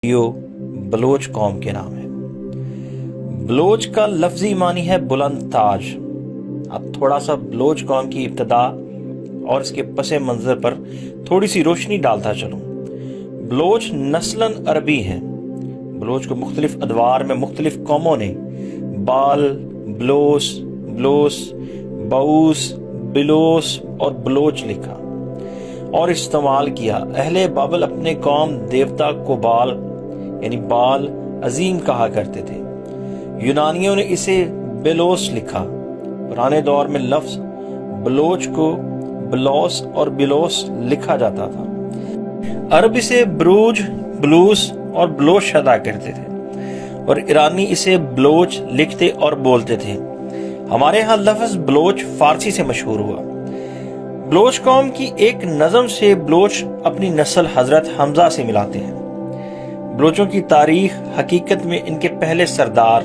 Bloch कौम के नाम है। बलोच का लफ्जी मानी है बुलंद ताज। अब थोड़ा सा बलोच कौम की इब्तदा और इसके पसे मंजर पर थोड़ी सी रोशनी डालता चलूं। बलोच नस्लन अरबी हैं। बलोच को मुख्तलिफ अदवार में मुख्तलिफ कौमों ने बाल, बलोस, बलोस, बऊस, बिलोस और बलोच लिखा और इस्तेमाल किया। अहले बाबल अपने कौम देवता को बाल यानी बाल अजीम कहा करते थे। यूनानियों ने इसे बेलोस लिखा। पुराने दौर में लफ्ज बलोच को बलौस और बिलोस लिखा जाता था। अरब इसे ब्रूज, बलूस और बलोच अदा करते थे और ईरानी इसे बलोच लिखते और बोलते थे। हमारे यहाँ लफ्ज बलोच फारसी से मशहूर हुआ। बलोच कौम की एक नज़म से बलोच अपनी नस्ल हजरत हमजा से मिलाते हैं। बलोचों की तारीख हकीकत में इनके पहले सरदार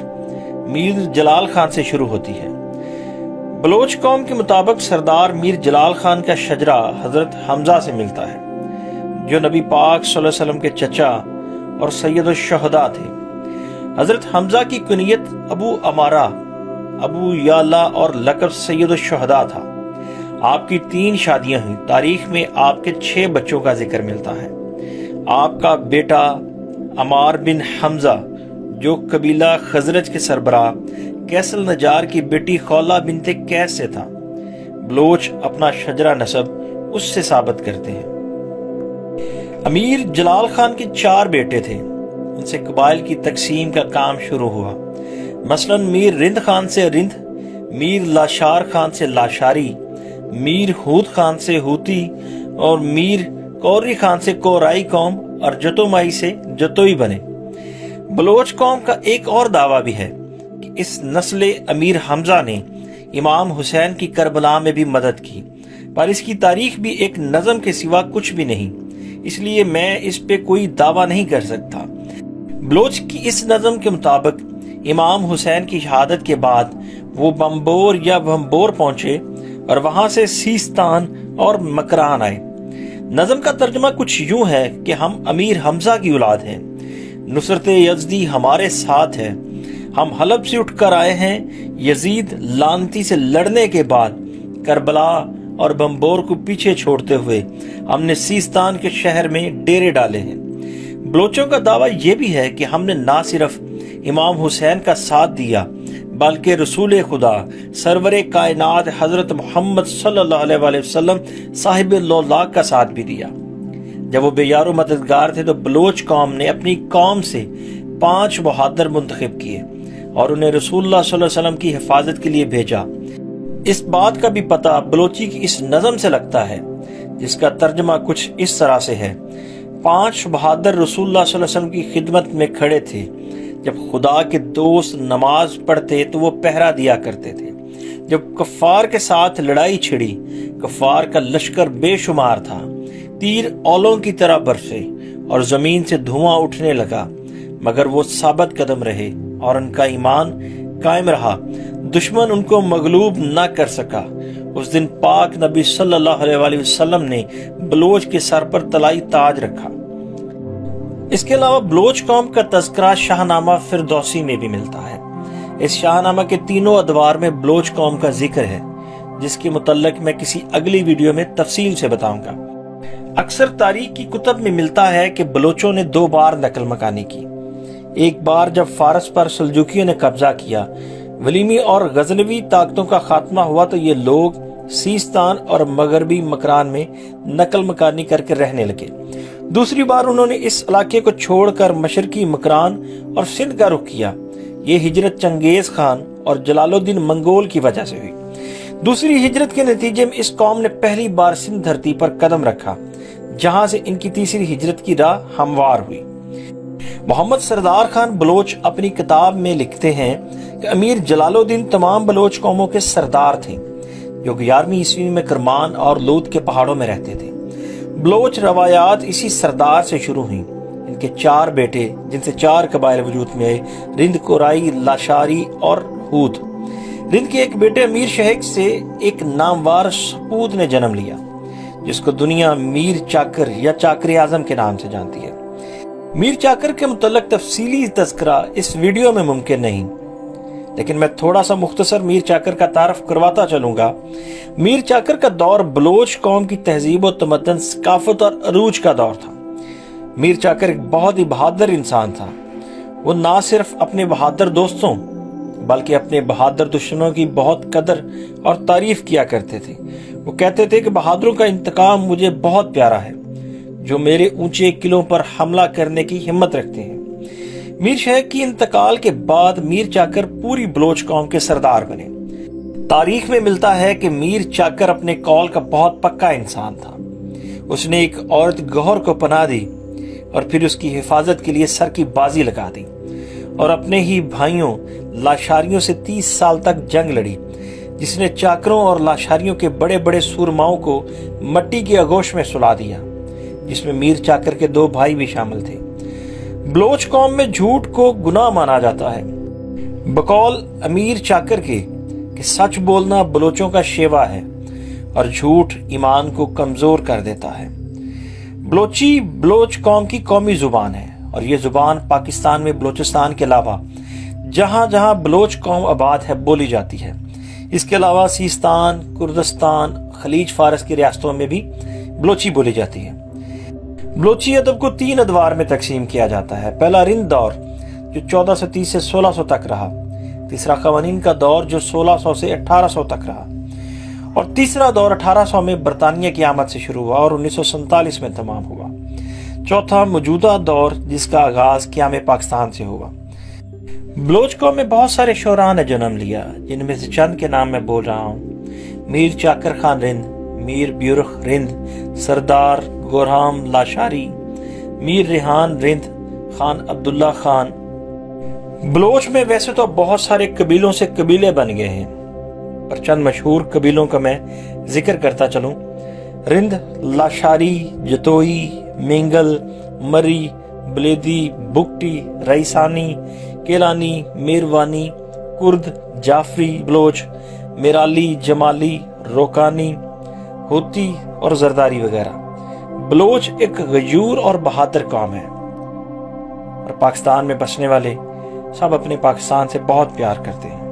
मीर जलाल खान से शुरू होती है। बलोच कौम के मुताबिक सरदार मीर जलाल खान का शजरा हजरत हमजा से मिलता है, जो नबी पाक सल्लल्लाहु अलैहि वसल्लम के चचा और सैयद शुहदा थे। हजरत हमजा की कुनियत अबू अमारा, अबू याला और लक़ब सैयद शुहदा था। आपकी 3 शादियां हुई। तारीख में आपके 6 बच्चों का जिक्र मिलता है। आपका बेटा अमार बिन हमजा, जो कबीला खजरज के सरबराह कैसल नजार की बेटी खौला बिनते कैस से था। बलोच अपना शजरा नसब उससे साबित करते हैं। अमीर जलाल खान के 4 बेटे थे। उनसे कबाइल की तकसीम का काम शुरू हुआ। मसलन मीर रिंद खान से रिंद, मीर लाशार खान से लाशारी, मीर हूद खान से हूती और मीर कौरी खान से कोराई कौम और जतोमाई से जतोई बने। बलोच कौम का एक और दावा भी है कि इस नस्ल अमीर हमजा ने इमाम हुसैन की करबला में भी मदद की, पर इसकी तारीख भी एक नज़म के सिवा कुछ भी नहीं, इसलिए मैं इस पे कोई दावा नहीं कर सकता। बलोच की इस नज़म के मुताबिक इमाम हुसैन की शहादत के बाद वो बम्बोर या बम्बोर पहुंचे और वहां से सीस्तान और मकरान आए। नज़म का तर्जुमा कुछ यूं है कि हम अमीर हमजा की औलाद हैं, नुसरत यज़दी हमारे साथ है, हम हलब से उठकर आए हैं। यजीद लानती से लड़ने के बाद करबला और बम्बोर को पीछे छोड़ते हुए हमने सीस्तान के शहर में डेरे डाले हैं। बलोचों का दावा यह भी है कि हमने ना सिर्फ इमाम हुसैन का साथ दिया बल्कि रसूल खुदा सरवरे कायनात हजरत मोहम्मद सल्लल्लाहु अलैहि वसल्लम साहिब लौला का साथ भी दिया। जब वो बेयारो मददगार थे तो बलोच कौम ने अपनी कौम से 5 बहादुर मुंतखब किए और उन्हें रसूलुल्लाह सल्लल्लाहु अलैहि वसल्लम की हिफाजत के लिए भेजा। इस बात का भी पता बलोची की इस नज़म से लगता है, जिसका तर्जमा कुछ इस तरह से है। 5 बहादुर रसूलुल्लाह सल्लल्लाहु अलैहि वसल्लम की खिदमत में खड़े थे। जब खुदा के दोस्त नमाज पढ़ते तो वो पहरा दिया करते थे। जब कफ्फार के साथ लड़ाई छिड़ी, कफ्फार का लश्कर बेशुमार था। तीर औलों की तरह बरसे और जमीन से धुआं उठने लगा, मगर वो साबित कदम रहे और उनका ईमान कायम रहा। दुश्मन उनको मगलूब न कर सका। उस दिन पाक नबी सल्लल्लाहु अलैहि वसल्लम ने बलोच के सर पर तलाई ताज रखा। इसके अलावा बलोच कौम का तज़किरा शाहनामा फिरदौसी में भी मिलता है। इस शाहनामा के 3 अदवार में बलोच कौम का जिक्र है, जिसके मुतल्लिक मैं किसी अगली वीडियो में तफसील से बताऊंगा। अक्सर तारीख की कुतब में मिलता है कि बलोचों ने 2 बार नकल मकानी की। एक बार जब फारस पर सल्जूकियों ने कब्जा किया, वलीमी और गजनवी ताकतों का खात्मा हुआ, तो ये लोग सीस्तान और मगरबी मकरान में नकल मकानी करके रहने लगे। दूसरी बार उन्होंने इस इलाके को छोड़कर मशरकी मकरान और सिंध का रुख किया। ये हिजरत चंगेज खान और जलालुद्दीन मंगोल की वजह से हुई। दूसरी हिजरत के नतीजे में इस कौम ने पहली बार सिंध धरती पर कदम रखा, जहां से इनकी तीसरी हिजरत की राह हमवार हुई। मोहम्मद सरदार खान बलोच अपनी किताब में लिखते हैं कि अमीर जलालुद्दीन तमाम बलोच कौमों के सरदार थे, जो 11वीं ईस्वी में करमान और लूत के पहाड़ों में रहते थे। बलोच रवायात इसी सरदार से शुरू हुई। इनके 4 बेटे, जिनसे 4 कबाइल वजूद में आए, रिंद, कोराई, लाशारी और हूद। रिंद के एक बेटे अमीर शहेक से एक नामवार सपूत ने जन्म लिया, जिसको दुनिया मीर चाकर या चाकर आजम के नाम से जानती है। میر چاکر کے متعلق تفصیلی تذکرہ اس ویڈیو میں ممکن نہیں، لیکن میں تھوڑا سا مختصر میر چاکر کا تعارف کرواتا چلوں گا۔ میر چاکر کا دور بلوچ قوم کی تہذیب و تمدن، ثقافت اور عروج کا دور تھا۔ میر چاکر ایک بہت ہی بہادر انسان تھا۔ وہ نہ صرف اپنے بہادر دوستوں بلکہ اپنے بہادر دشمنوں کی بہت قدر اور تعریف کیا کرتے تھے۔ وہ کہتے تھے کہ بہادروں کا انتقام مجھے بہت پیارا ہے، جو میرے اونچے قلعوں پر حملہ کرنے کی ہمت رکھتے ہیں۔ میر شیخ کی انتقال کے بعد میر چاکر پوری بلوچ قوم کے سردار بنے۔ تاریخ میں ملتا ہے کہ میر چاکر اپنے قول کا بہت پکا انسان تھا۔ اس نے ایک عورت گوہر کو پناہ دی اور پھر اس کی حفاظت کے لیے سر کی بازی لگا دی، اور اپنے ہی بھائیوں لاشاریوں سے 30 سال تک جنگ لڑی، جس نے چاکروں اور لاشاریوں کے بڑے بڑے سورماؤں کو مٹی کی آغوش میں سلا دیا، جس میں میر چاکر کے 2 بھائی بھی شامل تھے۔ بلوچ قوم میں جھوٹ کو گناہ مانا جاتا ہے، بقول امیر چاکر کے کہ سچ بولنا بلوچوں کا شیوا ہے اور جھوٹ ایمان کو کمزور کر دیتا ہے۔ بلوچی بلوچ قوم کی قومی زبان ہے، اور یہ زبان پاکستان میں بلوچستان کے علاوہ جہاں جہاں بلوچ قوم آباد ہے بولی جاتی ہے۔ اس کے علاوہ سیستان، کردستان، خلیج فارس کی ریاستوں میں بھی بلوچی بولی جاتی ہے۔ بلوچی ادب کو 3 ادوار میں تقسیم کیا جاتا ہے۔ پہلا رند دور جو 1430 سے 1600 تک رہا، تیسرا قوانین کا دور جو 1600 سے 1800 تک رہا، اور تیسرا دور 1800 میں برطانیہ کی آمد سے شروع ہوا اور 1947 میں تمام ہوا۔ چوتھا موجودہ دور جس کا آغاز قیام پاکستان سے ہوا۔ بلوچ قوم میں بہت سارے شعراء نے جنم لیا، جن میں سے چند کے نام میں بول رہا ہوں۔ میر چاکر خان رند، میر بیورخ رند، سردار گورہام لاشاری، میر ریحان رند، خان عبداللہ خان۔ بلوچ میں ویسے تو بہت سارے قبیلوں سے قبیلے بن گئے ہیں، پر چند مشہور قبیلوں کا میں ذکر کرتا چلوں۔ رند، لاشاری، جتوئی، مینگل، مری، بلیدی، بگٹی، ریسانی، کیلانی، میروانی، کرد، جعفری بلوچ، میرالی، جمالی، روکانی، ہوتی اور زرداری وغیرہ۔ بلوچ ایک غیور اور بہادر قوم ہے، اور پاکستان میں بسنے والے سب اپنے پاکستان سے بہت پیار کرتے ہیں۔